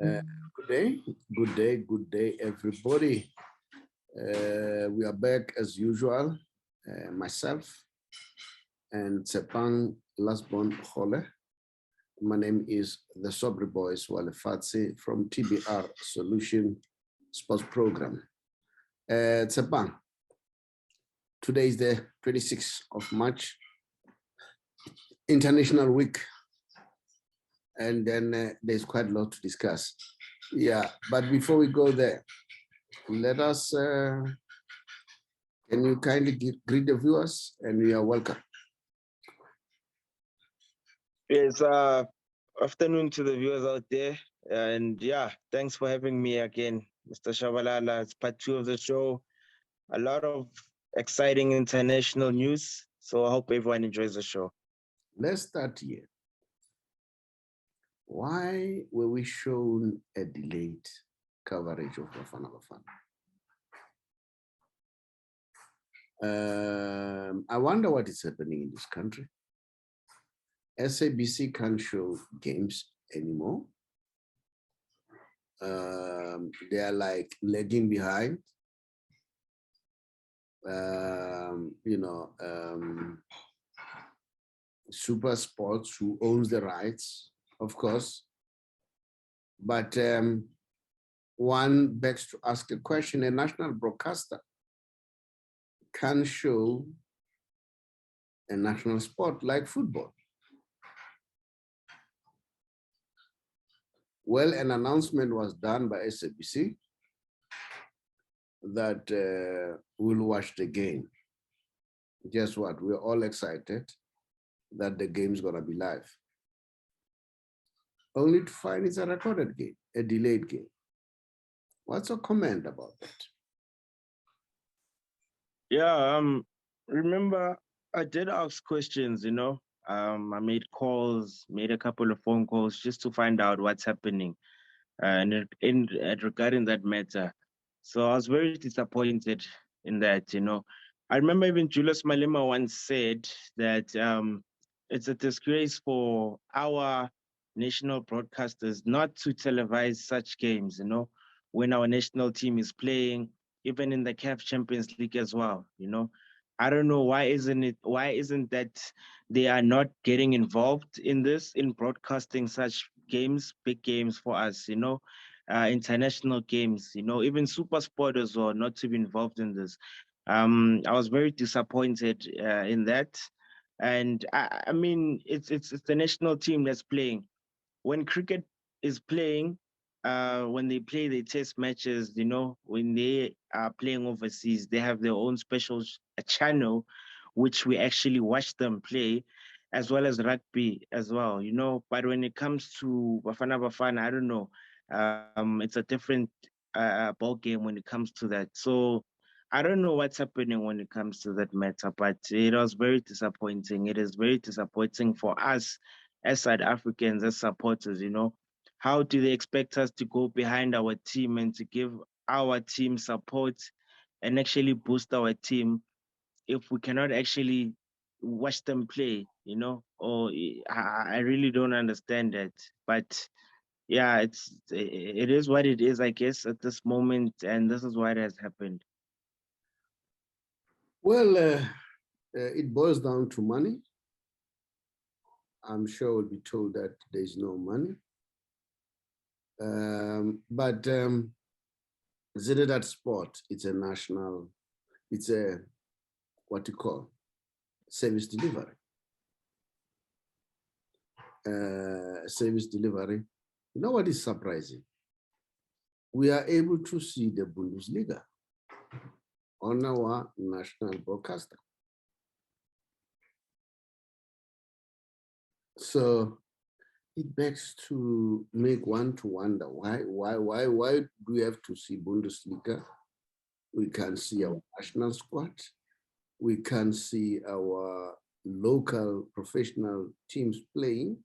Good day, good day, good day, everybody. We are back as usual, myself and Tshepang, lastborn Kgole. My name is the Saubrey Boyz Walefatshe from TBR Solution Sports Program. Tshepang, today is the 26th of March, International Week. And then there's quite a lot to discuss. Yeah, but before we go there, let us, can you kindly greet the viewers, and you are welcome. Yes, afternoon to the viewers out there. And yeah, thanks for having me again, Mr. Shabalala. It's part 2 of the show. A lot of exciting international news. So I hope everyone enjoys the show. Let's start here. Why were we shown a delayed coverage of Bafana Bafana? I wonder what is happening in this country. SABC can't show games anymore. They are like lagging behind. Super Sports, who owns the rights, of course. But one begs to ask a question: a national broadcaster can show a national sport like football. Well, an announcement was done by SABC that we'll watch the game. Guess what? We're all excited that the game's gonna be live. Only to find it's a recorded game, a delayed game. What's your comment about that? Yeah, remember I did ask questions, I made calls, made a couple of phone calls just to find out what's happening regarding that matter. So I was very disappointed in that, I remember even Julius Malema once said that it's a disgrace for our national broadcasters not to televise such games, when our national team is playing, even in the CAF Champions League as well, I don't know why isn't that they are not getting involved in this, in broadcasting such games, big games for us, international games, even super sport as well, not to be involved in this. I was very disappointed in that. And I mean, it's the national team that's playing. When cricket is playing, when they play their test matches, when they are playing overseas, they have their own special channel, which we actually watch them play, as well as rugby as well, But when it comes to Bafana Bafana, I don't know. It's a different ball game when it comes to that. So I don't know what's happening when it comes to that matter, but it was very disappointing. It is very disappointing for us as South Africans, as supporters, How do they expect us to go behind our team and to give our team support and actually boost our team if we cannot actually watch them play, Or I really don't understand that. But yeah, it is what it is, I guess, at this moment, and this is what has happened. Well, it boils down to money. I'm sure we'll be told that there's no money. But Zinedine Sport, it's a national, it's a, what you call, service delivery. Service delivery. You know what is surprising? We are able to see the Bundesliga on our national broadcaster. So it begs to make one to wonder why do we have to see Bundesliga? We can see our national squad. We can see our local professional teams playing.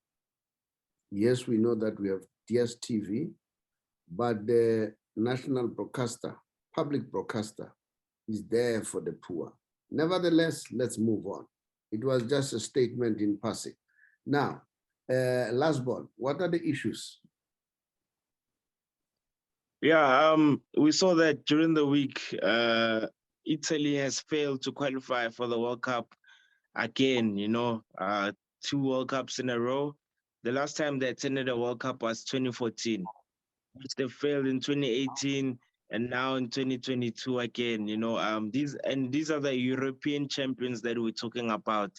Yes, we know that we have DSTV, but the national broadcaster, public broadcaster, is there for the poor. Nevertheless, let's move on. It was just a statement in passing. Now, last ball, what are the issues? Yeah, we saw that during the week, Italy has failed to qualify for the World Cup again, 2 World Cups in a row. The last time they attended a World Cup was 2014, which they failed in 2018 and now in 2022 again, these are the European champions that we're talking about.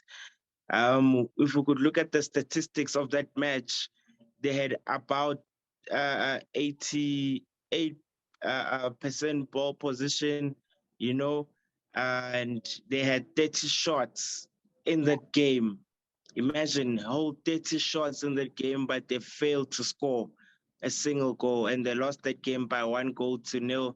If we could look at the statistics of that match, they had about 88 percent ball position, and they had 30 shots in that game. Imagine whole 30 shots in that game, but they failed to score a single goal, and they lost that game by 1-0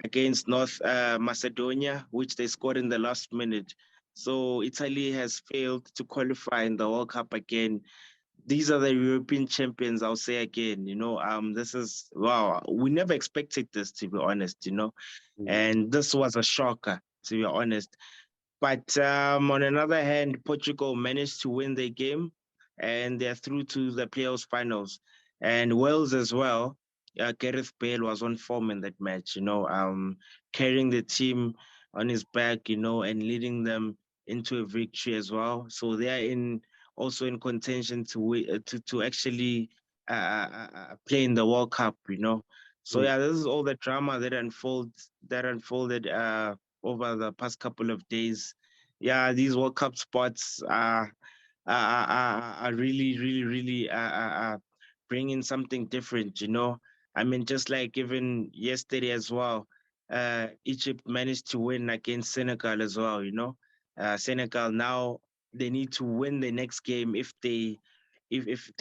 against North Macedonia, which they scored in the last minute. So Italy has failed to qualify in the World Cup again. These are the European champions, I'll say again. This is wow. We never expected this, to be honest. And this was a shocker, to be honest. But on another hand, Portugal managed to win their game, and they're through to the playoffs finals. And Wales as well. Gareth Bale was on form in that match. Carrying the team on his back, and leading them into a victory as well. So they are also in contention to actually play in the World Cup. So yeah, this is all the drama that unfolded over the past couple of days. Yeah, these World Cup spots are really, really, really bringing something different. I mean, just like even yesterday as well, Egypt managed to win against Senegal as well. Senegal now they need to win the next game if they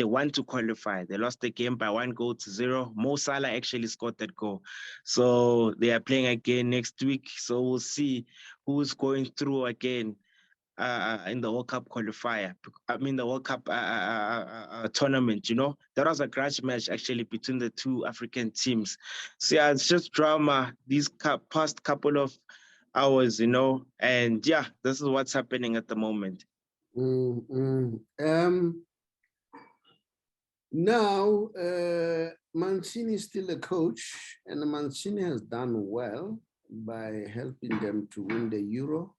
want to qualify. They lost the game by 1-0. Mo Salah actually scored that goal. So they are playing again next week. So we'll see who's going through again in the World Cup qualifier. I mean, the World Cup tournament, That was a grudge match actually between the two African teams. So yeah, it's just drama these past couple of hours, and yeah, this is what's happening at the moment. Now, Mancini is still a coach, and Mancini has done well by helping them to win the Euro.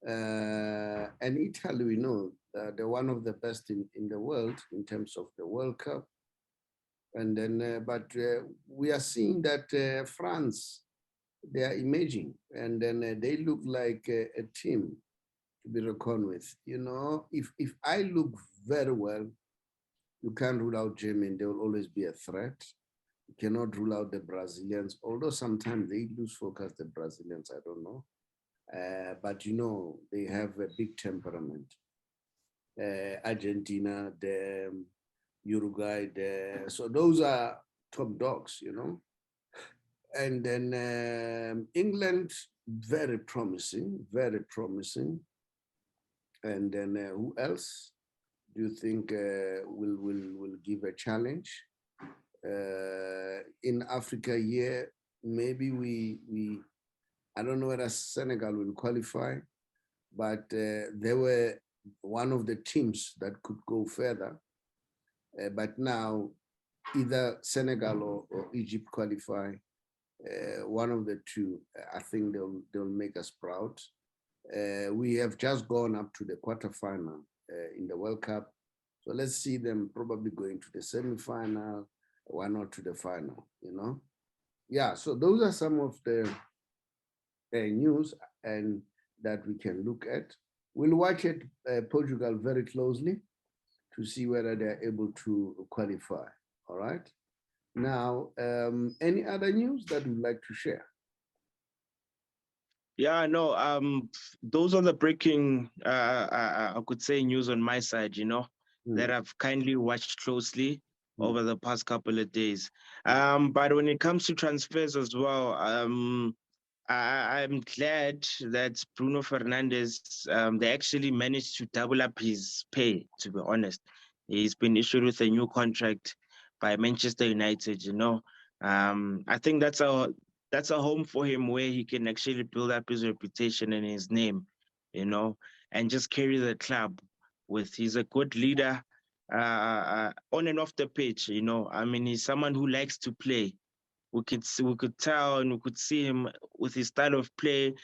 And Italy, we know they're one of the best in the world in terms of the World Cup. And then, but we are seeing that France, they are emerging, and then they look like a team to be reckoned with. If I look very well, you can't rule out Germany. There will always be a threat. You cannot rule out the Brazilians, although sometimes they lose focus, the Brazilians, I don't know. But they have a big temperament. Argentina, the Uruguay, so those are top dogs, And then England, very promising, very promising. And then who else do you think will give a challenge? In Africa, maybe we I don't know whether Senegal will qualify, but they were one of the teams that could go further. But now, either Senegal or Egypt qualify, one of the two, I think they'll make us proud. We have just gone up to the quarterfinal in the World Cup. So let's see them probably going to the semifinal, why not to the final, Yeah, so those are some of the news and that we can look at. We'll watch it, Portugal, very closely to see whether they're able to qualify, all right? Now, any other news that you'd like to share? Yeah, no, those are the breaking, I could say, news on my side, that I've kindly watched closely over the past couple of days. But when it comes to transfers as well, I'm glad that Bruno Fernandes, they actually managed to double up his pay, to be honest. He's been issued with a new contract by Manchester United, I think that's a home for him where he can actually build up his reputation and his name, and just carry the club he's a good leader on and off the pitch, I mean, he's someone who likes to play. we could tell and we could see him with his style of play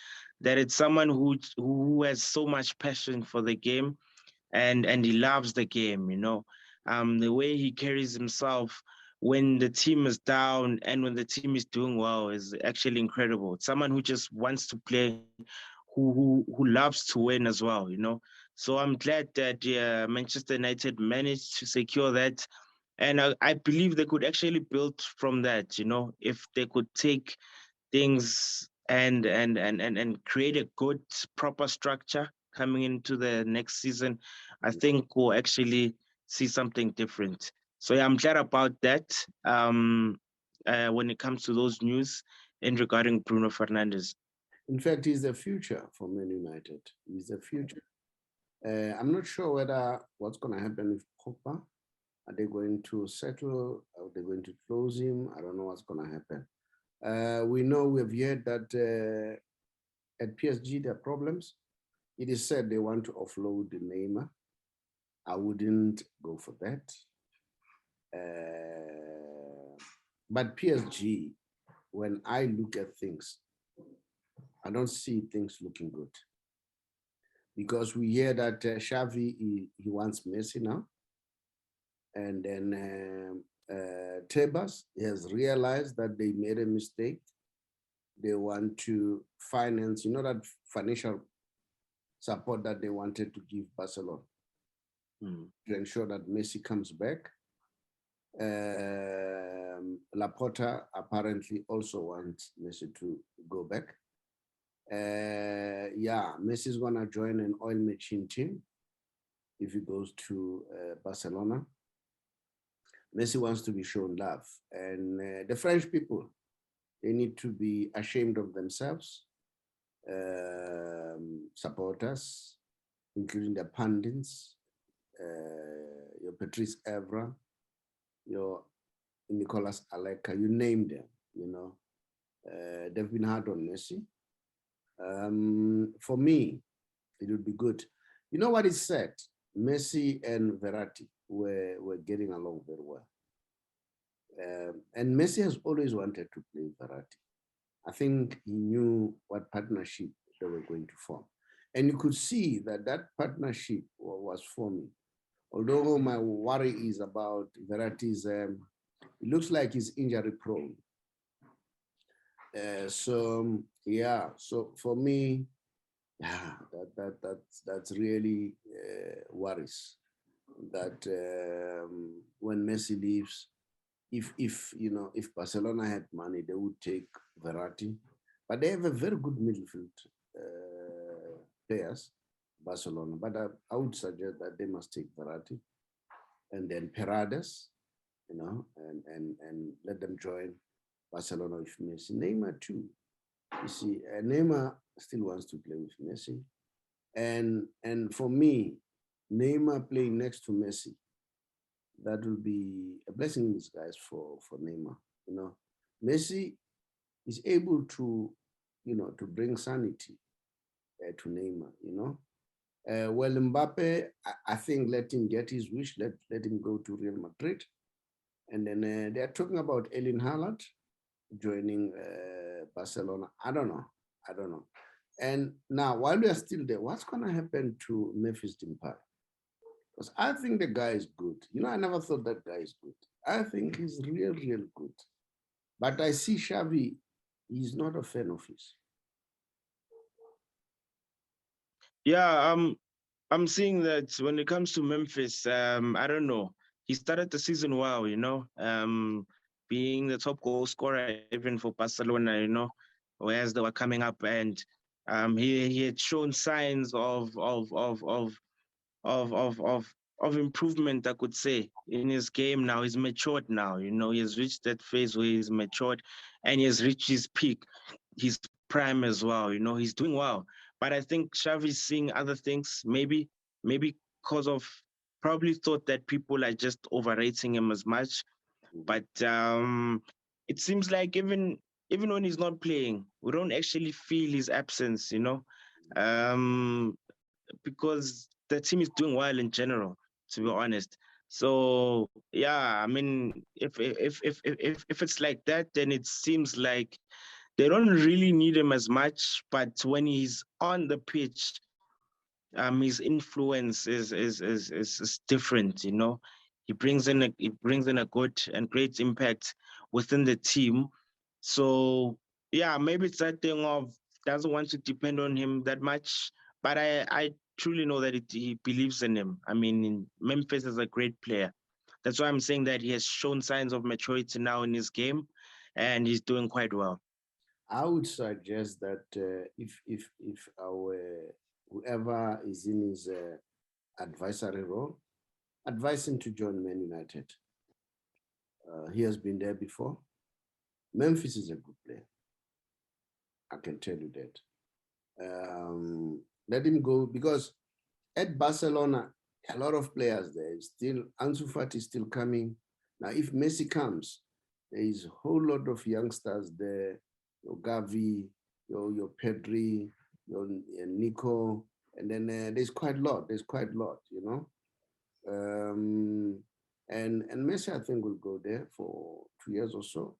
that it's someone who has so much passion for the game, and he loves the game, you know. The way he carries himself when the team is down and when the team is doing well is actually incredible. It's someone who just wants to play, who loves to win as well, you know. So I'm glad that Manchester United managed to secure that, and I believe they could actually build from that, you know, if they could take things and create a good proper structure coming into the next season. I think we'll actually see something different. So yeah, I'm glad about that. When it comes to those news in regarding Bruno Fernandes. In fact, he's the future for Man United. He's the future. I'm not sure whether what's going to happen with Pogba. Are they going to settle? Are they going to close him? I don't know what's going to happen. We know we've heard that at PSG there are problems. It is said they want to offload the Neymar. I wouldn't go for that. But PSG, when I look at things, I don't see things looking good. Because we hear that Xavi, he wants Messi now. And then Tebas has realized that they made a mistake. They want to finance, you know, that financial support that they wanted to give Barcelona to ensure that Messi comes back. Laporta apparently also wants Messi to go back. Yeah, Messi is going to join an oil machine team if he goes to Barcelona. Messi wants to be shown love. And the French people, they need to be ashamed of themselves, supporters, including the pundits, your Patrice Evra, your Nicolas Aleka, you name them, you know. They've been hard on Messi. For me, it would be good. You know what is said? Messi and Verratti were getting along very well. And Messi has always wanted to play Verratti. I think he knew what partnership they were going to form. And you could see that that partnership was forming. Although my worry is about Verratti's, it looks like he's injury prone. So yeah, so for me, yeah, that's really worries. That when Messi leaves, if you know, if Barcelona had money, they would take Verratti, but they have a very good midfield players, Barcelona. But I would suggest that they must take Verratti, and then Paredes, you know, and let them join Barcelona with Messi. Neymar too. You see, Neymar still wants to play with Messi, and for me, Neymar playing next to Messi, that will be a blessing in disguise for Neymar. You know, Messi is able to, you know, to bring sanity to Neymar. You know, well, Mbappe, I think let him get his wish. Let him go to Real Madrid, and then they are talking about Erling Haaland joining Barcelona. I don't know. And now, while we are still there, what's going to happen to Memphis Depay? Because I think the guy is good. You know, I never thought that guy is good. I think he's real good. But I see Xavi, he's not a fan of his. Yeah, I'm seeing that when it comes to Memphis, I don't know. He started the season well, you know, being the top goal scorer even for Barcelona, you know, whereas they were coming up, and he had shown signs of improvement, I could say, in his game now. He's matured now, you know, he has reached that phase where he's matured and he has reached his peak, his prime as well, you know, he's doing well. But I think Xavi's seeing other things, maybe because of probably thought that people are just overrating him as much. But it seems like even when he's not playing, we don't actually feel his absence, you know. Um, because the team is doing well in general, to be honest. So yeah, I mean, if it's like that, then it seems like they don't really need him as much. But when he's on the pitch, his influence is different. You know, he brings in a good and great impact within the team. So yeah, maybe it's that thing of doesn't want to depend on him that much. But I truly know that he believes in him. I mean, Memphis is a great player. That's why I'm saying that he has shown signs of maturity now in his game, and he's doing quite well. I would suggest that if our whoever is in his advisory role, advise him to join Man United. He has been there before. Memphis is a good player. I can tell you that. Let him go because at Barcelona, a lot of players there. Still, Ansu Fati is still coming. Now, if Messi comes, there is a whole lot of youngsters there. Your Gavi, your Pedri, your Nico, and then there's quite a lot. There's quite a lot, you know. And Messi, I think, will go there for 2 years or so.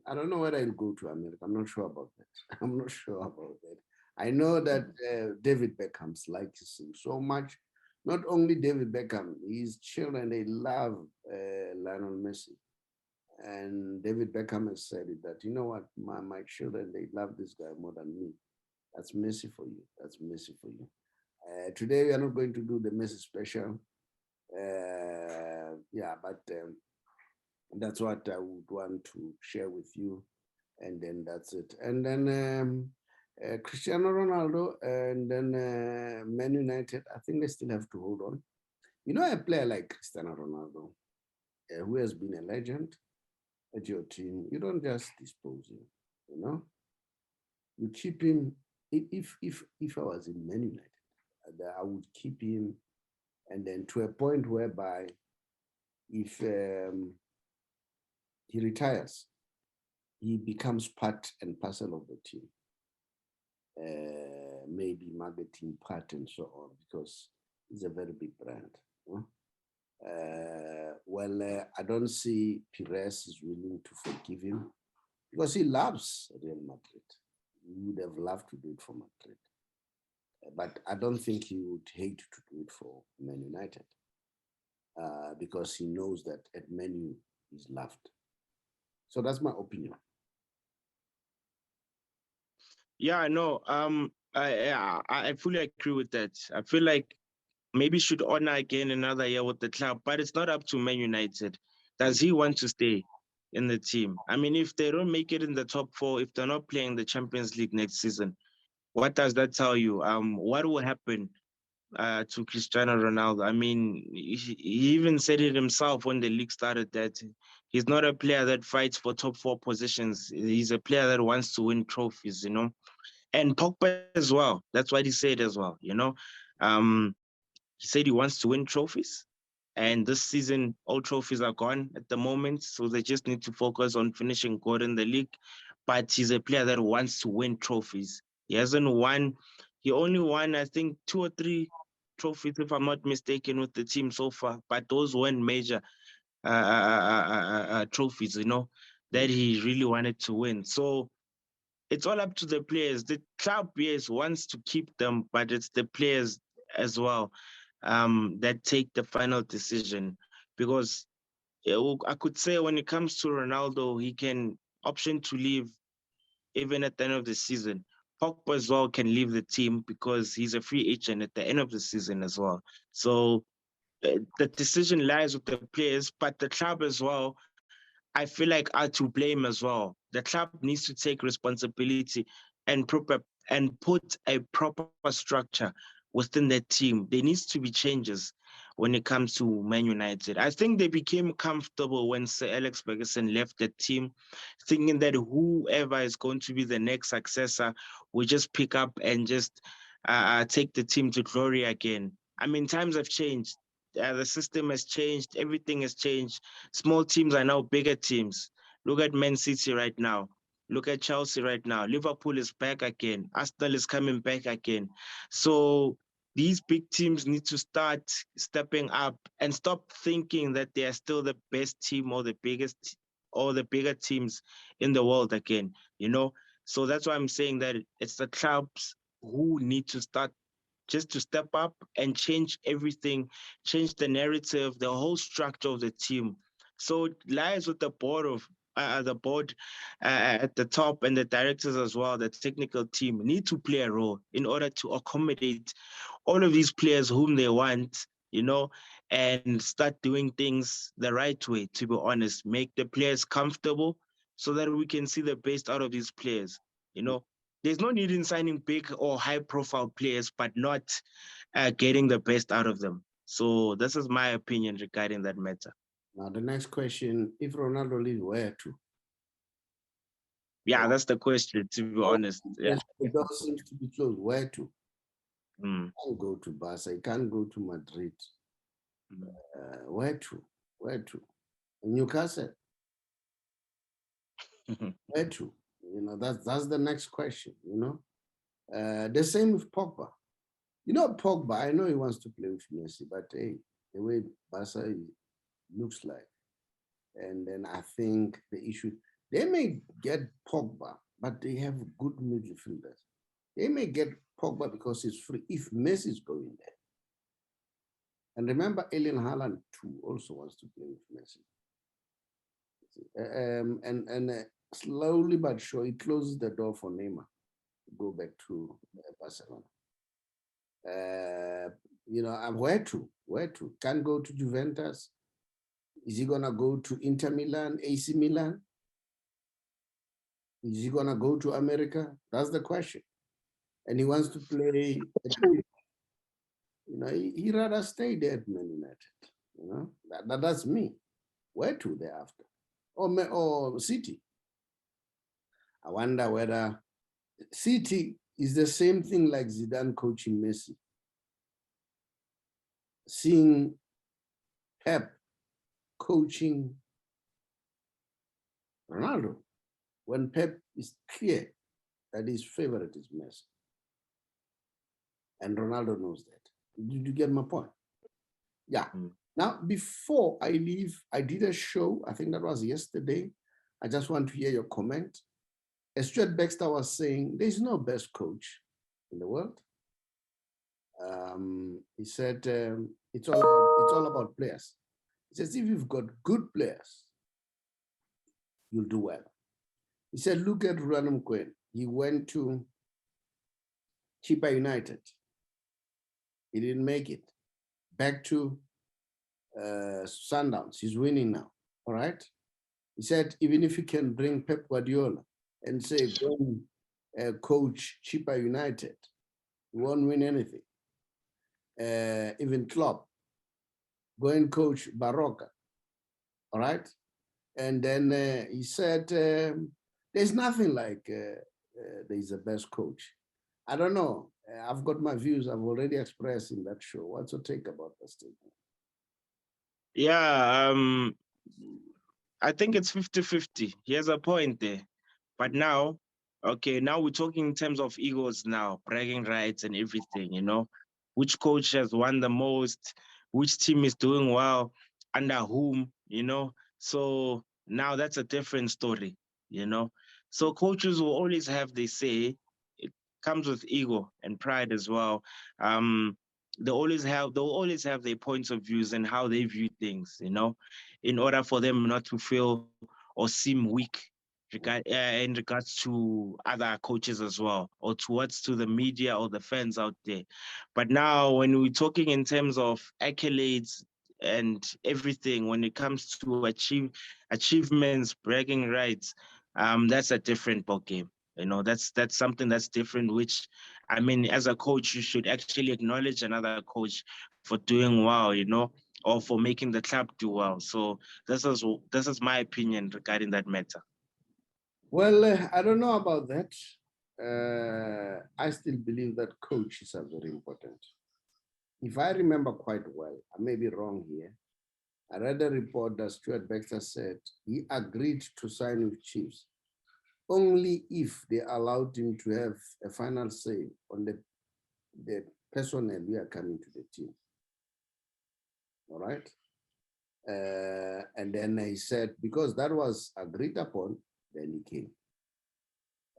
I don't know whether he'll go to America. I'm not sure about that. I'm not sure about that. I know that David Beckham likes him so much. Not only David Beckham, his children, they love Lionel Messi. And David Beckham has said it that, you know what, my children, they love this guy more than me. That's Messi for you. That's Messi for you. Today, we are not going to do the Messi special. Yeah, but that's what I would want to share with you. And then that's it. And then Cristiano Ronaldo and then Man United, I think they still have to hold on. You know, a player like Cristiano Ronaldo, who has been a legend at your team, you don't just dispose him, you know? You keep him. If I was in Man United, I would keep him, and then to a point whereby if he retires, he becomes part and parcel of the team. Maybe marketing part and so on, because it's a very big brand. Huh? I don't see Pires is willing to forgive him because he loves Real Madrid. He would have loved to do it for Madrid. But I don't think he would hate to do it for Man United because he knows that at Man U he's loved. So that's my opinion. Yeah, I know. I fully agree with that. I feel like maybe should honor again another year with the club, but it's not up to Man United. Does he want to stay in the team? I mean, if they don't make it in the top four, if they're not playing the Champions League next season, what does that tell you? What will happen to Cristiano Ronaldo? I mean, he even said it himself when the league started that he's not a player that fights for top four positions. He's a player that wants to win trophies, you know. And Pogba as well. That's what he said as well, you know. Um, he said he wants to win trophies. And this season, all trophies are gone at the moment. So they just need to focus on finishing good in the league. But he's a player that wants to win trophies. He hasn't won, he only won, I think, 2 or 3 trophies, if I'm not mistaken, with the team so far. But those weren't major trophies, you know, that he really wanted to win. So it's all up to the players. The club, yes, wants to keep them, but it's the players as well that take the final decision. Because I could say when it comes to Ronaldo, he can option to leave even at the end of the season. Pogba as well can leave the team because he's a free agent at the end of the season as well. So the decision lies with the players, but the club as well, I feel like are to blame as well. The club needs to take responsibility and put a proper structure within their team. There needs to be changes when it comes to Man United. I think they became comfortable when Sir Alex Ferguson left the team, thinking that whoever is going to be the next successor will just pick up and just take the team to glory again. I mean, times have changed. The system has changed. Everything has changed. Small teams are now bigger teams. Look at Man City right now. Look at Chelsea right now. Liverpool is back again. Arsenal is coming back again. So these big teams need to start stepping up and stop thinking that they are still the best team or the biggest or the bigger teams in the world again, you know. So that's why I'm saying that it's the clubs who need to start just to step up and change everything, change the narrative, the whole structure of the team. So it lies with the board at the top and the directors as well, the technical team need to play a role in order to accommodate all of these players whom they want, you know, and start doing things the right way, to be honest, make the players comfortable so that we can see the best out of these players, you know. There's no need in signing big or high profile players, but not getting the best out of them. So this is my opinion regarding that matter. Now, the next question, if Ronaldo leaves, where to? Yeah, that's the question, to be Oh, honest. Yeah. yes, the door seems to be closed. Where to? Mm. He can't go to Barca. He can't go to Madrid. Where to? Where to? Newcastle. Where to? You know, that's the next question, you know. The same with Pogba. You know, Pogba, I know he wants to play with Messi, but hey, the way Barca looks like. And then I think the issue, they may get Pogba, but they have good midfielders. They may get Pogba because it's free if Messi is going there. And remember, Alien Haaland too also wants to play with Messi. And slowly but sure, it closes the door for Neymar to go back to Barcelona. You know, where to? Where to? Can't go to Juventus. Is he gonna go to Inter Milan, AC Milan? Is he gonna go to America? That's the question. And he wants to play. You know, he rather stay there at Man United. You know, that's me. Where to thereafter? Or City. I wonder whether City is the same thing like Zidane coaching Messi. Seeing Pep coaching Ronaldo when Pep is clear that his favorite is Messi. And Ronaldo knows that. Did you get my point? Yeah. Now, before I leave, I did a show, I think that was yesterday. I just want to hear your comment. As Stuart Baxter was saying, there's no best coach in the world. He said, it's all about players. He says, if you've got good players, you'll do well. He said, look at Ranum Quinn. He went to Chippa United. He didn't make it. Back to Sundowns. He's winning now. All right. He said, even if you can bring Pep Gardiola and say, go and coach Chippa United, you won't win anything. Even Klopp, go and coach Barroca. All right. And then he said, there's nothing like there's a best coach. I don't know. I've got my views. I've already expressed in that show. What's your take about that statement? Yeah, I think it's 50-50. He has a point there. But now, okay, now we're talking in terms of egos now, bragging rights and everything, you know. Which coach has won the most? Which team is doing well? Under whom, you know? So now that's a different story, you know. So coaches will always have, they say, it comes with ego and pride as well. They'll always have their points of views and how they view things, you know, in order for them not to feel or seem weak in regards to other coaches as well, or to the media or the fans out there. But now, when we're talking in terms of accolades and everything, when it comes to achievements, bragging rights, that's a different ballgame. You know, that's something that's different. Which, I mean, as a coach, you should actually acknowledge another coach for doing well. You know, or for making the club do well. So this is my opinion regarding that matter. Well, I don't know about that. I still believe that coaches are very important. If I remember quite well, I may be wrong here. I read a report that Stuart Baxter said he agreed to sign with Chiefs only if they allowed him to have a final say on the personnel we are coming to the team. All right. And then he said, because that was agreed upon, then he came.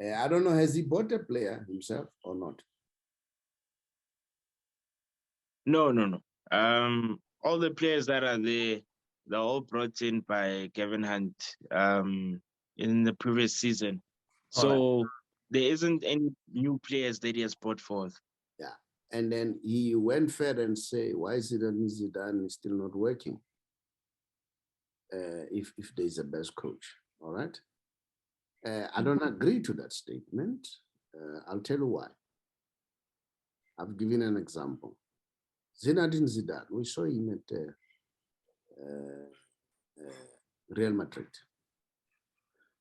I don't know, has he bought a player himself or not? No. All the players that are there, they're all brought in by Kevin Hunt in the previous season. So there isn't any new players that he has brought forth. Yeah. And then he went further and say, why is Zidane still not working? If there's a best coach, all right? I don't agree to that statement. I'll tell you why. I've given an example. Zinedine Zidane, we saw him at Real Madrid,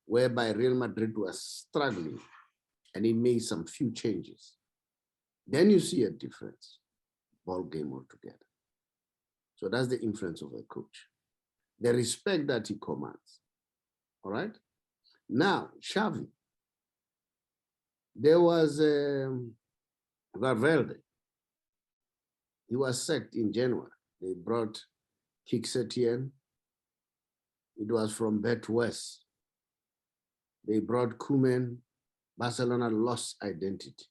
whereby Real Madrid was struggling and he made some few changes. Then you see a difference, ball game altogether. So that's the influence of a coach. The respect that he commands, all right? Now, Xavi, there was Valverde. He was sacked in January. They brought Kgole. It was from Bet West. They brought Koeman. Barcelona lost identity.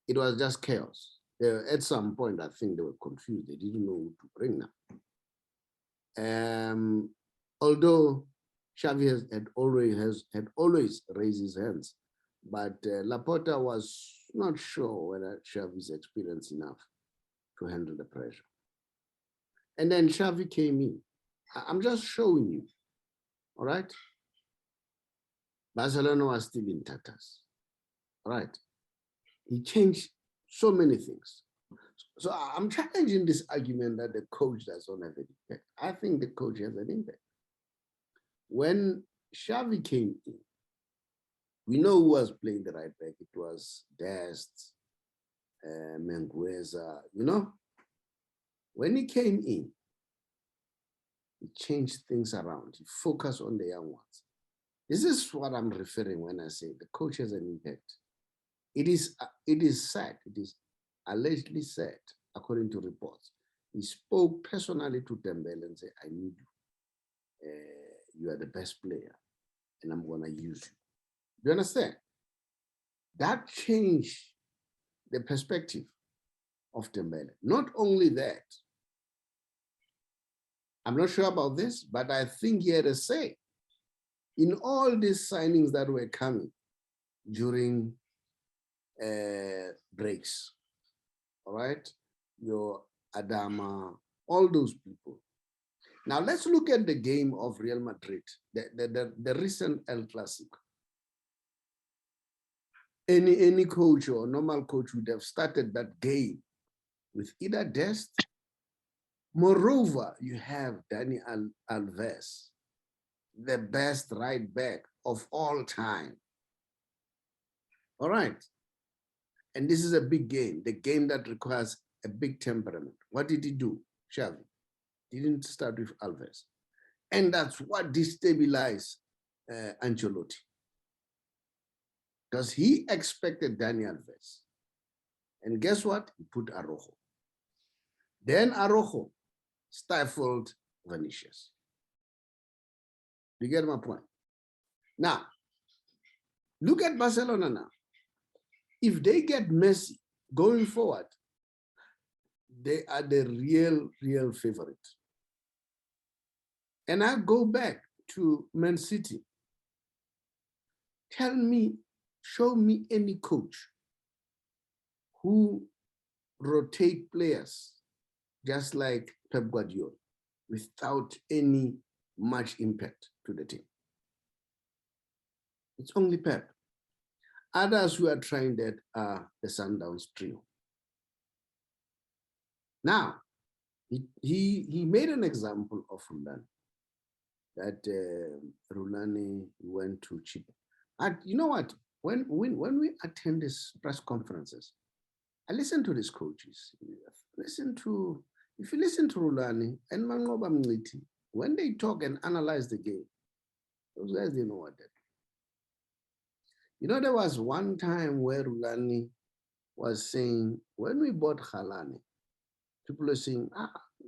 It was just chaos. At some point, I think they were confused. They didn't know who to bring now. Although Xavi had always raised his hands, but Laporta was not sure whether Xavi's experienced enough to handle the pressure. And then Xavi came in. I'm just showing you, all right? Barcelona was still in tatters, all right? He changed so many things. So I'm challenging this argument that the coach does not have an impact. I think the coach has an impact. When Xavi came in, we know who was playing the right back. It was Dest, Mengueza, you know? When he came in, he changed things around. He focused on the young ones. This is what I'm referring when I say the coach has an impact. It is said, it is allegedly said, according to reports, he spoke personally to Dembele and said, I need you. You are the best player, and I'm going to use you. Do you understand? That changed the perspective of Dembele. Not only that, I'm not sure about this, but I think he had a say in all these signings that were coming during breaks. All right? Your Adama, all those people. Now let's look at the game of Real Madrid, the recent El Clasico. Any coach or normal coach would have started that game with either Dest. Moreover, you have Dani Alves, the best right back of all time. All right. And this is a big game, the game that requires a big temperament. What did he do? Xavi didn't start with Alves. And that's what destabilized Ancelotti. Because he expected Dani Alves. And guess what? He put Araujo. Then Araujo stifled Vinicius. You get my point? Now, look at Barcelona now. If they get Messi going forward, they are the real favorite. And I go back to Man City. Tell me, show me any coach who rotate players just like Pep Gardiola without any much impact to the team. It's only Pep. Others who are trying that are the Sundowns trio. Now, he made an example of Rulani, that Rulani went to Tshepang. And you know what? When we attend these press conferences, I listen to these coaches. If you listen to Rulani and Mangoba Mngiti, when they talk and analyze the game, those guys, they know what they're doing. You know, there was one time where Rulani was saying, when we bought Kgole, people are saying,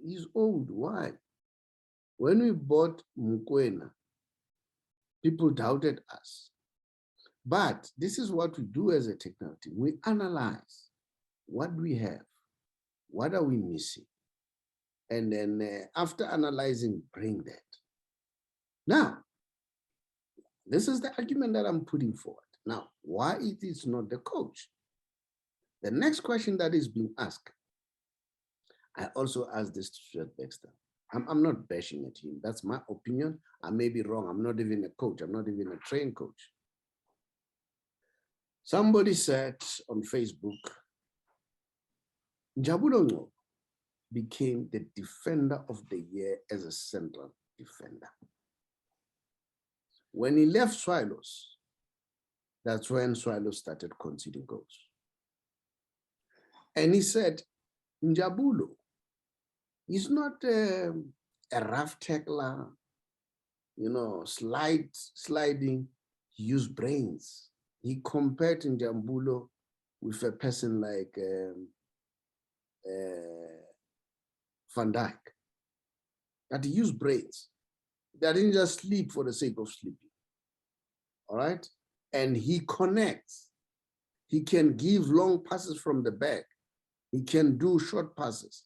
he's old, why? When we bought Mokoena, people doubted us. But this is what we do as a technical team. We analyze what we have, what are we missing? And then after analyzing, bring that. Now, this is the argument that I'm putting forward. Now, why it is not the coach? The next question that is being asked, I also asked this to Stuart Baxter. I'm not bashing at him. That's my opinion. I may be wrong. I'm not even a coach. I'm not even a trained coach. Somebody said on Facebook, Njabulo Ngcobo became the defender of the year as a central defender. When he left Swallows, that's when Swallows started conceding goals. And he said, Njabulo is not a rough tackler, sliding, use brains. He compared Njabulo with a person like Van Dijk, that he used brains. That didn't just sleep for the sake of sleeping. All right? And he connects. He can give long passes from the back. He can do short passes.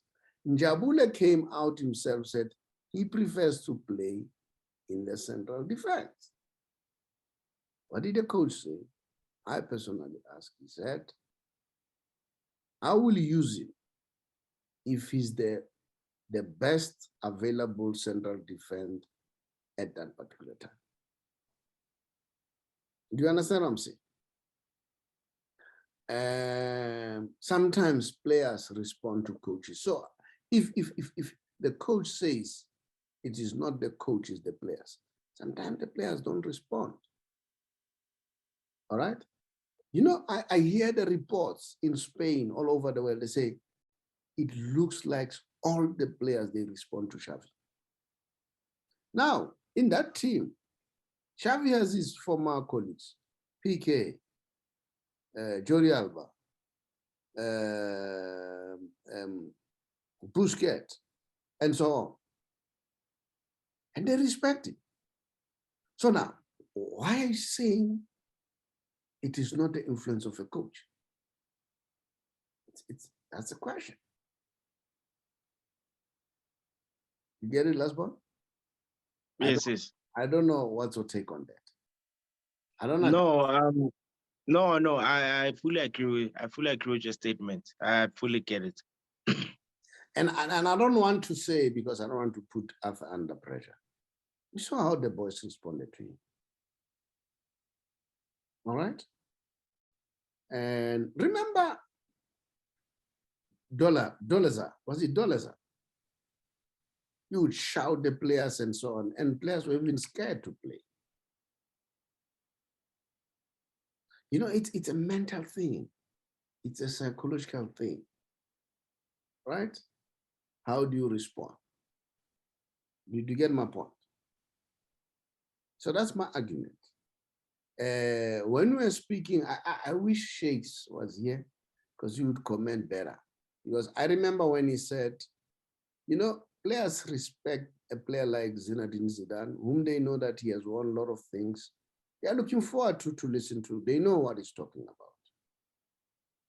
Njabulo came out himself, said he prefers to play in the central defense. What did the coach say? I personally asked, he said, I will use him if he's the best available central defense at that particular time. Do you understand what I'm saying? Sometimes players respond to coaches. So if the coach says it is not the coach, it's the players, sometimes the players don't respond. All right? I hear the reports in Spain, all over the world, they say, it looks like all the players, they respond to Xavi. Now, in that team, Xavi has his former colleagues, PK, Jordi Alba, Busquets, and so on. And they respect it. So now, why are you saying it is not the influence of a coach? That's the question. You get it, Lasbon? Yes. I don't know what's your take on that. I don't know. No. I fully agree. I fully agree with your statement. I fully get it. And I don't want to say, because I don't want to put Arthur under pressure. We saw how the boys responded to him. All right? And remember, Doleza, was it Doleza? You would shout the players and so on, and players were even scared to play. It's a mental thing. It's a psychological thing, right? How do you respond? Did you get my point? So that's my argument. When we're speaking, I wish Shakes was here, because he would comment better. Because I remember when he said, players respect a player like Zinedine Zidane, whom they know that he has won a lot of things. They are looking forward to listen to. They know what he's talking about.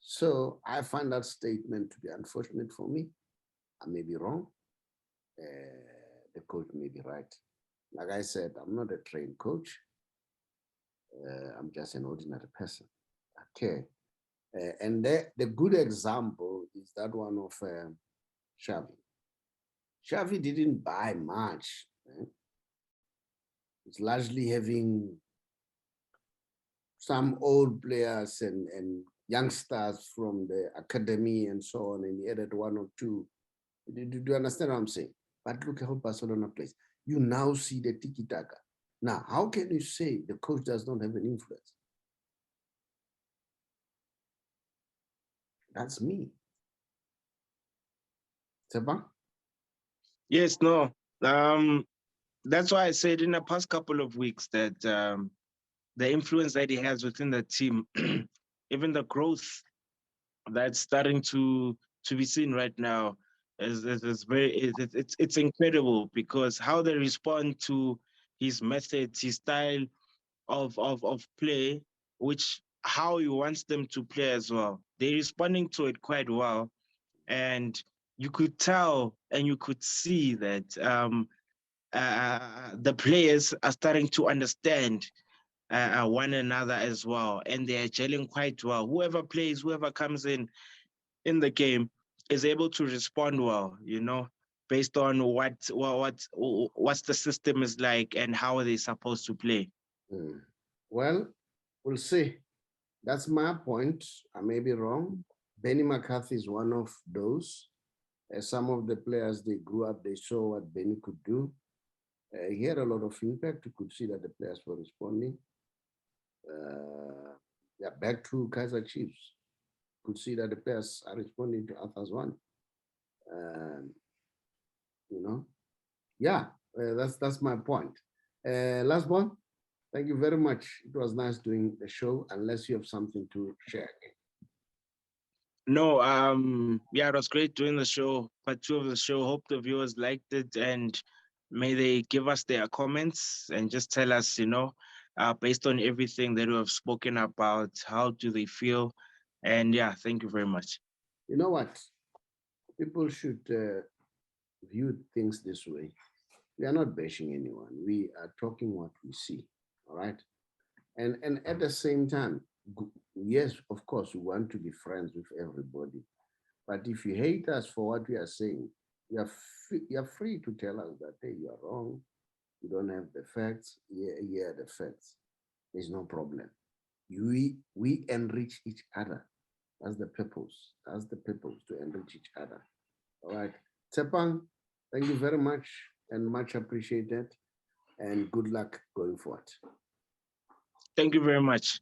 So I find that statement to be unfortunate for me. I may be wrong. The coach may be right. Like I said, I'm not a trained coach. I'm just an ordinary person. Okay. And the good example is that one of Xavi. Xavi didn't buy much. It's largely having some old players and youngsters from the academy and so on, and he added one or two. Do you understand what I'm saying? But look how Barcelona plays. You now see the tiki-taka. Now, how can you say the coach does not have an influence? That's me. Tshepang? Yes, no. That's why I said in the past couple of weeks that the influence that he has within the team, even the growth that's starting to be seen right now is very it's incredible because how they respond to his methods, his style of play, which how he wants them to play as well. They're responding to it quite well, and you could tell and you could see that the players are starting to understand one another as well, and they are gelling quite well. Whoever plays, whoever comes in the game, is able to respond well. You know, based on what's the system is like and how are they supposed to play. Mm. Well, we'll see. That's my point. I may be wrong. Benny McCarthy is one of those. Some of the players, they grew up, they saw what Benny could do. He had a lot of impact. You could see that the players were responding. Yeah, back to Kaiser Chiefs. Could see that the players are responding to Arthur's one. Um, you know, yeah, that's my point. Last one. Thank you very much. It was nice doing the show. Unless you have something to share. No, yeah, it was great doing the show. Part two of the show. Hope the viewers liked it, and may they give us their comments and just tell us, based on everything that we have spoken about, how do they feel? And yeah, thank you very much. You know what? People should view things this way. We are not bashing anyone. We are talking what we see. All right. And at the same time, yes, of course, we want to be friends with everybody. But if you hate us for what we are saying, you're free to tell us that, hey, you are wrong. You don't have the facts. Yeah, the facts. There's no problem. We enrich each other. That's the purpose. That's the purpose, to enrich each other. All right. Tshepang, thank you very much and much appreciated. And good luck going forward. Thank you very much.